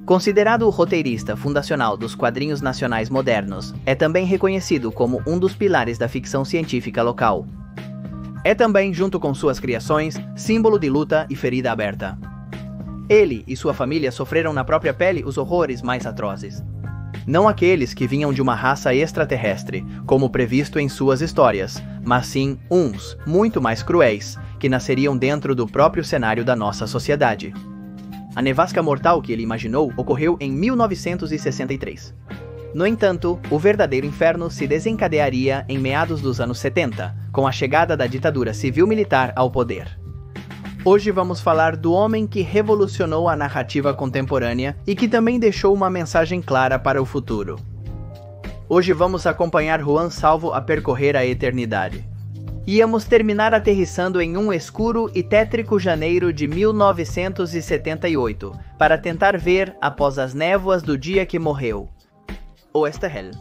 Considerado o roteirista fundacional dos quadrinhos nacionais modernos, é também reconhecido como um dos pilares da ficção científica local. É também, junto com suas criações, símbolo de luta e ferida aberta. Ele e sua família sofreram na própria pele os horrores mais atrozes. Não aqueles que vinham de uma raça extraterrestre, como previsto em suas histórias, mas sim uns, muito mais cruéis, que nasceriam dentro do próprio cenário da nossa sociedade. A nevasca mortal que ele imaginou ocorreu em 1963. No entanto, o verdadeiro inferno se desencadearia em meados dos anos 70, com a chegada da ditadura civil-militar ao poder. Hoje vamos falar do homem que revolucionou a narrativa contemporânea e que também deixou uma mensagem clara para o futuro. Hoje vamos acompanhar Juan Salvo a percorrer a eternidade. Íamos terminar aterrissando em um escuro e tétrico janeiro de 1978, para tentar ver, após as névoas do dia que morreu, Oesterhel.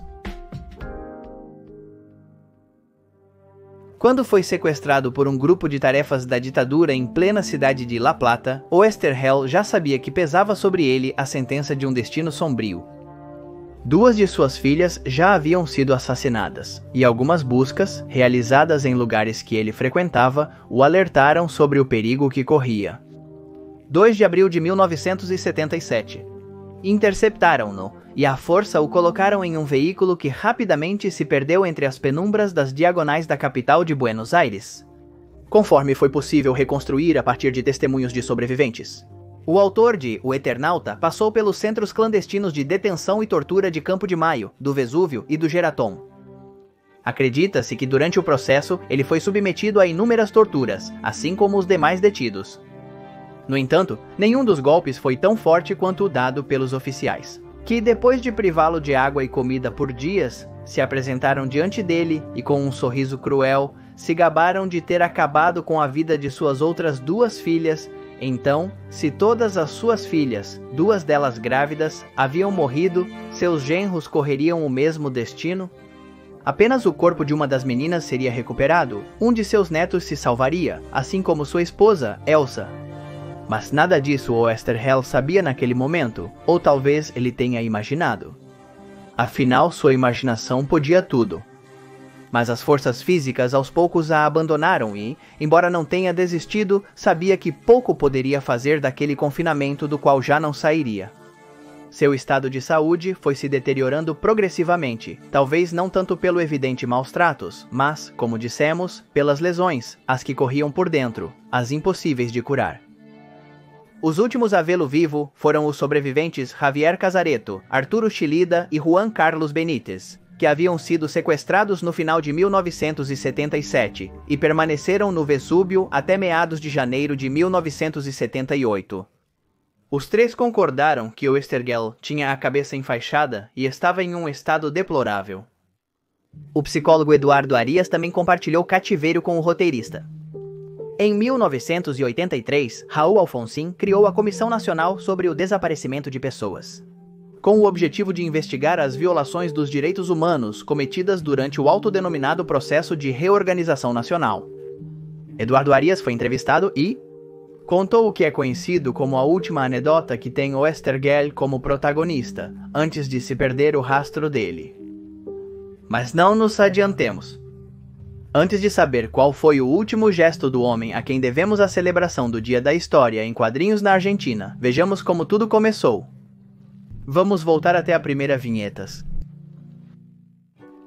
Quando foi sequestrado por um grupo de tarefas da ditadura em plena cidade de La Plata, Oesterhel já sabia que pesava sobre ele a sentença de um destino sombrio. Duas de suas filhas já haviam sido assassinadas, e algumas buscas, realizadas em lugares que ele frequentava, o alertaram sobre o perigo que corria. 2 de abril de 1977. Interceptaram-no, e à força o colocaram em um veículo que rapidamente se perdeu entre as penumbras das diagonais da capital de Buenos Aires. Conforme foi possível reconstruir a partir de testemunhos de sobreviventes, o autor de O Eternauta passou pelos centros clandestinos de detenção e tortura de Campo de Maio, do Vesúvio e do Geraton. Acredita-se que durante o processo ele foi submetido a inúmeras torturas, assim como os demais detidos. No entanto, nenhum dos golpes foi tão forte quanto o dado pelos oficiais, que depois de privá-lo de água e comida por dias, se apresentaram diante dele e com um sorriso cruel, se gabaram de ter acabado com a vida de suas outras 2 filhas. Então, se todas as suas filhas, 2 delas grávidas, haviam morrido, seus genros correriam o mesmo destino? Apenas o corpo de uma das meninas seria recuperado, um de seus netos se salvaria, assim como sua esposa, Elsa. Mas nada disso Oesterhel sabia naquele momento, ou talvez ele tenha imaginado. Afinal, sua imaginação podia tudo. Mas as forças físicas aos poucos a abandonaram e, embora não tenha desistido, sabia que pouco poderia fazer daquele confinamento do qual já não sairia. Seu estado de saúde foi se deteriorando progressivamente, talvez não tanto pelo evidente maus tratos, mas, como dissemos, pelas lesões, as que corriam por dentro, as impossíveis de curar. Os últimos a vê-lo vivo foram os sobreviventes Javier Casareto, Arturo Chilida e Juan Carlos Benítez, que haviam sido sequestrados no final de 1977 e permaneceram no Vesúvio até meados de janeiro de 1978. Os 3 concordaram que Oesterhel tinha a cabeça enfaixada e estava em um estado deplorável. O psicólogo Eduardo Arias também compartilhou cativeiro com o roteirista. Em 1983, Raul Alfonsin criou a Comissão Nacional sobre o Desaparecimento de Pessoas, com o objetivo de investigar as violações dos direitos humanos cometidas durante o autodenominado Processo de Reorganização Nacional. Eduardo Arias foi entrevistado e contou o que é conhecido como a última anedota que tem Oesterhel como protagonista, antes de se perder o rastro dele. Mas não nos adiantemos. Antes de saber qual foi o último gesto do homem a quem devemos a celebração do Dia da História em quadrinhos na Argentina, vejamos como tudo começou. Vamos voltar até a primeira vinhetas.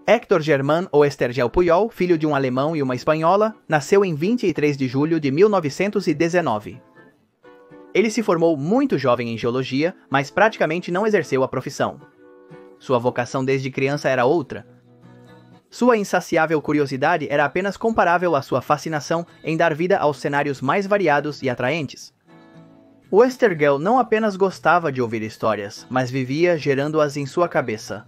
Héctor Germán Oesterhel Puyol, filho de um alemão e uma espanhola, nasceu em 23 de julho de 1919. Ele se formou muito jovem em geologia, mas praticamente não exerceu a profissão. Sua vocação desde criança era outra. Sua insaciável curiosidade era apenas comparável à sua fascinação em dar vida aos cenários mais variados e atraentes. Oesterhel não apenas gostava de ouvir histórias, mas vivia gerando-as em sua cabeça.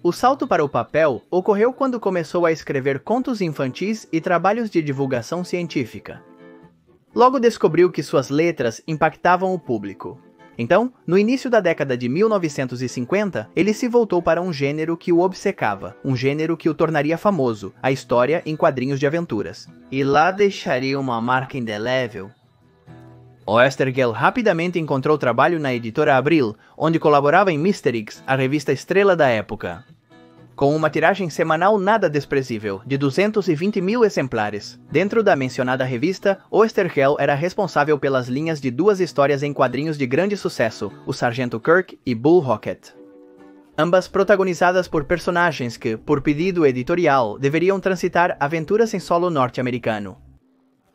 O salto para o papel ocorreu quando começou a escrever contos infantis e trabalhos de divulgação científica. Logo descobriu que suas letras impactavam o público. Então, no início da década de 1950, ele se voltou para um gênero que o obcecava, um gênero que o tornaria famoso, a história em quadrinhos de aventuras. E lá deixaria uma marca indelével. Oestergel rapidamente encontrou trabalho na editora Abril, onde colaborava em Mysterix, a revista estrela da época. Com uma tiragem semanal nada desprezível, de 220.000 exemplares. Dentro da mencionada revista, Oestergel era responsável pelas linhas de duas histórias em quadrinhos de grande sucesso, O Sargento Kirk e Bull Rocket. Ambas protagonizadas por personagens que, por pedido editorial, deveriam transitar aventuras em solo norte-americano.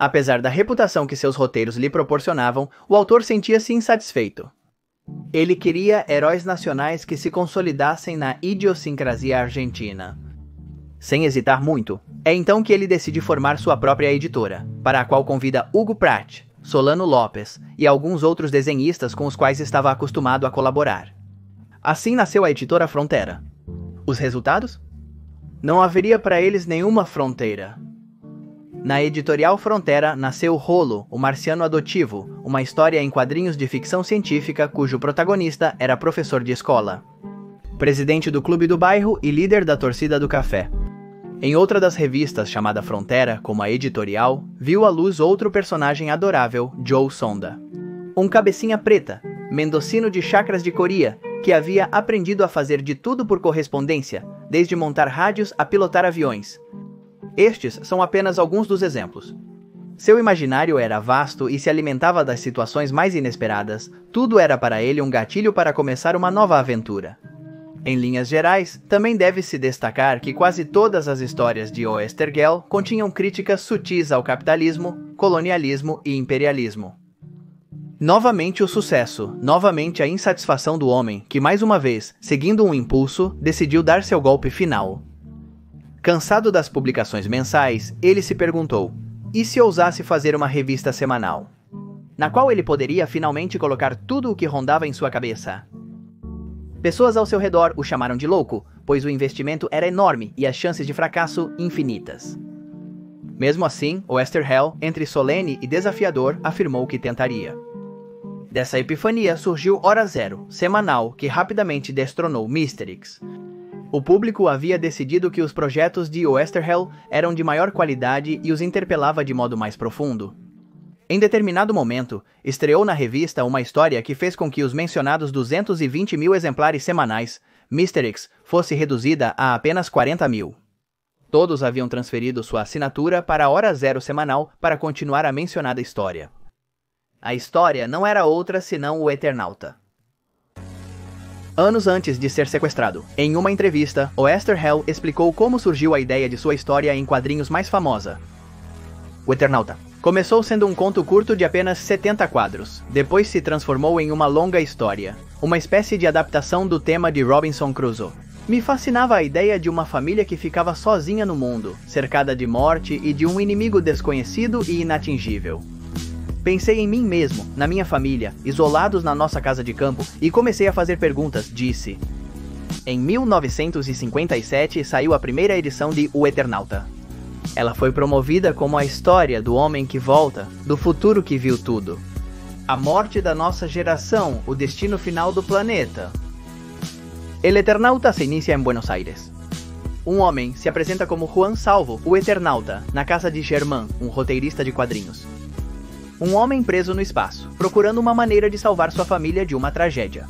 Apesar da reputação que seus roteiros lhe proporcionavam, o autor sentia-se insatisfeito. Ele queria heróis nacionais que se consolidassem na idiosincrasia argentina. Sem hesitar muito, é então que ele decide formar sua própria editora, para a qual convida Hugo Pratt, Solano Lopes e alguns outros desenhistas com os quais estava acostumado a colaborar. Assim nasceu a editora Frontera. Os resultados? Não haveria para eles nenhuma fronteira. Na editorial Frontera nasceu Rolo, o Marciano Adotivo, uma história em quadrinhos de ficção científica cujo protagonista era professor de escola, presidente do clube do bairro e líder da torcida do café. Em outra das revistas, chamada Frontera, como a editorial, viu à luz outro personagem adorável, Joe Sonda. Um cabecinha preta, mendocino de Chacras de Coria, que havia aprendido a fazer de tudo por correspondência, desde montar rádios a pilotar aviões. Estes são apenas alguns dos exemplos. Seu imaginário era vasto e se alimentava das situações mais inesperadas. Tudo era para ele um gatilho para começar uma nova aventura. Em linhas gerais, também deve-se destacar que quase todas as histórias de Oestergel continham críticas sutis ao capitalismo, colonialismo e imperialismo. Novamente o sucesso, novamente a insatisfação do homem que, mais uma vez, seguindo um impulso, decidiu dar seu golpe final. Cansado das publicações mensais, ele se perguntou, e se ousasse fazer uma revista semanal? Na qual ele poderia finalmente colocar tudo o que rondava em sua cabeça. Pessoas ao seu redor o chamaram de louco, pois o investimento era enorme e as chances de fracasso infinitas. Mesmo assim, Oesterhel, entre solene e desafiador, afirmou que tentaria. Dessa epifania surgiu Hora Zero, semanal, que rapidamente destronou Mysterix. O público havia decidido que os projetos de Oesterhel eram de maior qualidade e os interpelava de modo mais profundo. Em determinado momento, estreou na revista uma história que fez com que os mencionados 220.000 exemplares semanais, Mysterix, fosse reduzida a apenas 40.000. Todos haviam transferido sua assinatura para a Hora Zero semanal para continuar a mencionada história. A história não era outra senão o Eternauta. Anos antes de ser sequestrado, em uma entrevista, Oesterhel explicou como surgiu a ideia de sua história em quadrinhos mais famosa. O Eternauta começou sendo um conto curto de apenas 70 quadros, depois se transformou em uma longa história, uma espécie de adaptação do tema de Robinson Crusoe. Me fascinava a ideia de uma família que ficava sozinha no mundo, cercada de morte e de um inimigo desconhecido e inatingível. Pensei em mim mesmo, na minha família, isolados na nossa casa de campo, e comecei a fazer perguntas, disse. Em 1957 saiu a primeira edição de O Eternauta. Ela foi promovida como a história do homem que volta, do futuro que viu tudo. A morte da nossa geração, o destino final do planeta. El Eternauta se inicia em Buenos Aires. Um homem se apresenta como Juan Salvo, o Eternauta, na casa de Germán, um roteirista de quadrinhos. Um homem preso no espaço, procurando uma maneira de salvar sua família de uma tragédia.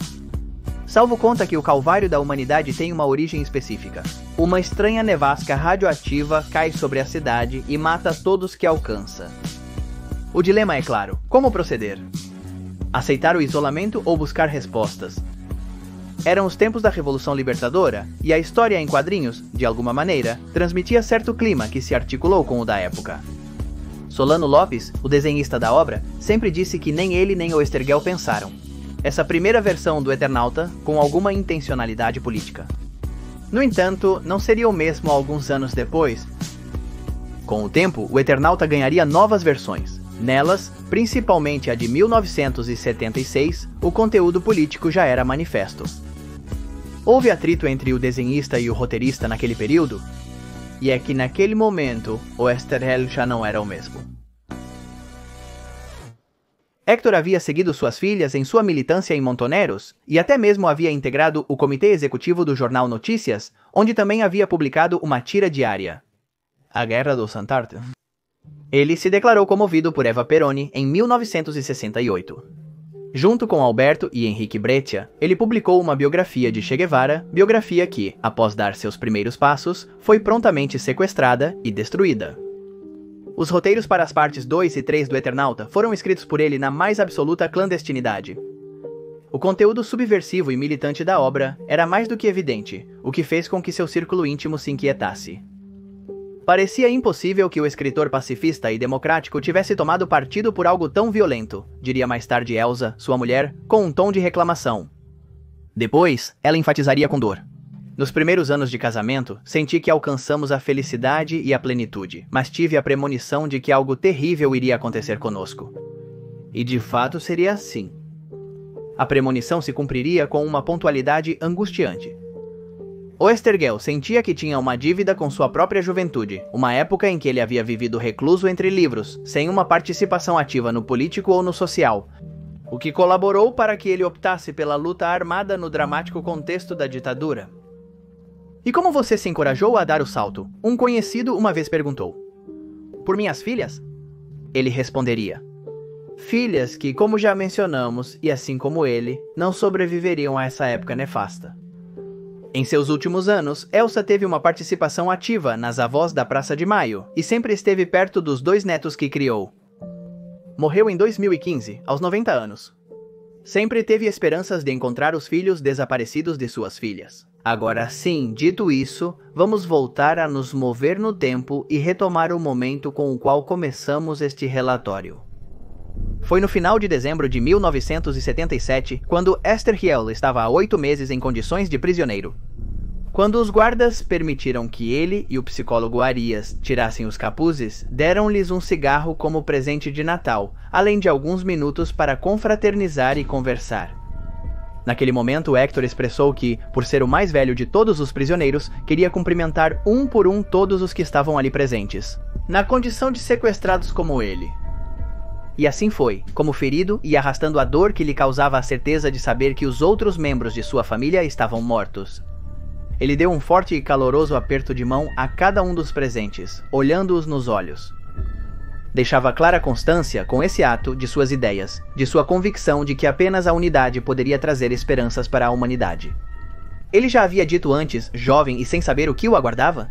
Salvo conta que o calvário da humanidade tem uma origem específica. Uma estranha nevasca radioativa cai sobre a cidade e mata todos que alcança. O dilema é claro: como proceder? Aceitar o isolamento ou buscar respostas? Eram os tempos da Revolução Libertadora, e a história em quadrinhos, de alguma maneira, transmitia certo clima que se articulou com o da época. Solano Lopes, o desenhista da obra, sempre disse que nem ele nem Oestergel pensaram essa primeira versão do Eternauta com alguma intencionalidade política. No entanto, não seria o mesmo alguns anos depois. Com o tempo, o Eternauta ganharia novas versões. Nelas, principalmente a de 1976, o conteúdo político já era manifesto. Houve atrito entre o desenhista e o roteirista naquele período? E é que naquele momento, Oesterhel já não era o mesmo. Hector havia seguido suas filhas em sua militância em Montoneros, e até mesmo havia integrado o comitê executivo do jornal Notícias, onde também havia publicado uma tira diária. A Guerra dos Antárticos. Ele se declarou comovido por Eva Peroni em 1968. Junto com Alberto e Henrique Breccia, ele publicou uma biografia de Che Guevara, biografia que, após dar seus primeiros passos, foi prontamente sequestrada e destruída. Os roteiros para as partes 2 e 3 do Eternauta foram escritos por ele na mais absoluta clandestinidade. O conteúdo subversivo e militante da obra era mais do que evidente, o que fez com que seu círculo íntimo se inquietasse. Parecia impossível que o escritor pacifista e democrático tivesse tomado partido por algo tão violento, diria mais tarde Elsa, sua mulher, com um tom de reclamação. Depois, ela enfatizaria com dor. Nos primeiros anos de casamento, senti que alcançamos a felicidade e a plenitude, mas tive a premonição de que algo terrível iria acontecer conosco. E de fato seria assim. A premonição se cumpriria com uma pontualidade angustiante. Oestergel sentia que tinha uma dívida com sua própria juventude, uma época em que ele havia vivido recluso entre livros, sem uma participação ativa no político ou no social, o que colaborou para que ele optasse pela luta armada no dramático contexto da ditadura. "E como você se encorajou a dar o salto?" um conhecido uma vez perguntou. "Por minhas filhas?" Ele responderia. Filhas que, como já mencionamos, e assim como ele, não sobreviveriam a essa época nefasta. Em seus últimos anos, Elsa teve uma participação ativa nas Avós da Praça de Maio e sempre esteve perto dos 2 netos que criou. Morreu em 2015, aos 90 anos. Sempre teve esperanças de encontrar os filhos desaparecidos de suas filhas. Agora sim, dito isso, vamos voltar a nos mover no tempo e retomar o momento com o qual começamos este relatório. Foi no final de dezembro de 1977, quando Esther Hiel estava há 8 meses em condições de prisioneiro. Quando os guardas permitiram que ele e o psicólogo Arias tirassem os capuzes, deram-lhes um cigarro como presente de Natal, além de alguns minutos para confraternizar e conversar. Naquele momento, Hector expressou que, por ser o mais velho de todos os prisioneiros, queria cumprimentar um por um todos os que estavam ali presentes, na condição de sequestrados como ele. E assim foi, como ferido e arrastando a dor que lhe causava a certeza de saber que os outros membros de sua família estavam mortos. Ele deu um forte e caloroso aperto de mão a cada um dos presentes, olhando-os nos olhos. Deixava clara constância, com esse ato, de suas ideias, de sua convicção de que apenas a unidade poderia trazer esperanças para a humanidade. Ele já havia dito antes, jovem e sem saber o que o aguardava?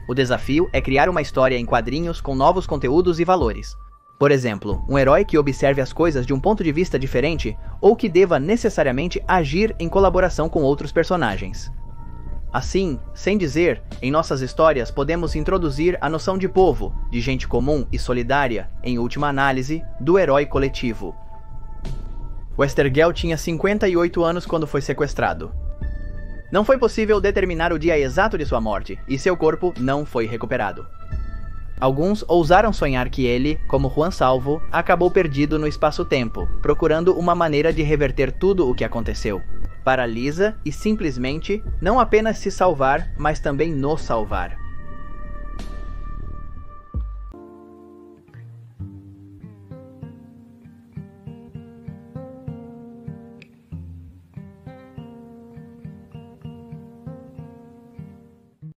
O desafio é criar uma história em quadrinhos com novos conteúdos e valores. Por exemplo, um herói que observe as coisas de um ponto de vista diferente ou que deva necessariamente agir em colaboração com outros personagens. Assim, sem dizer, em nossas histórias podemos introduzir a noção de povo, de gente comum e solidária, em última análise, do herói coletivo. Oestergel tinha 58 anos quando foi sequestrado. Não foi possível determinar o dia exato de sua morte, e seu corpo não foi recuperado. Alguns ousaram sonhar que ele, como Juan Salvo, acabou perdido no espaço-tempo, procurando uma maneira de reverter tudo o que aconteceu. Para Lisa e simplesmente, não apenas se salvar, mas também nos salvar.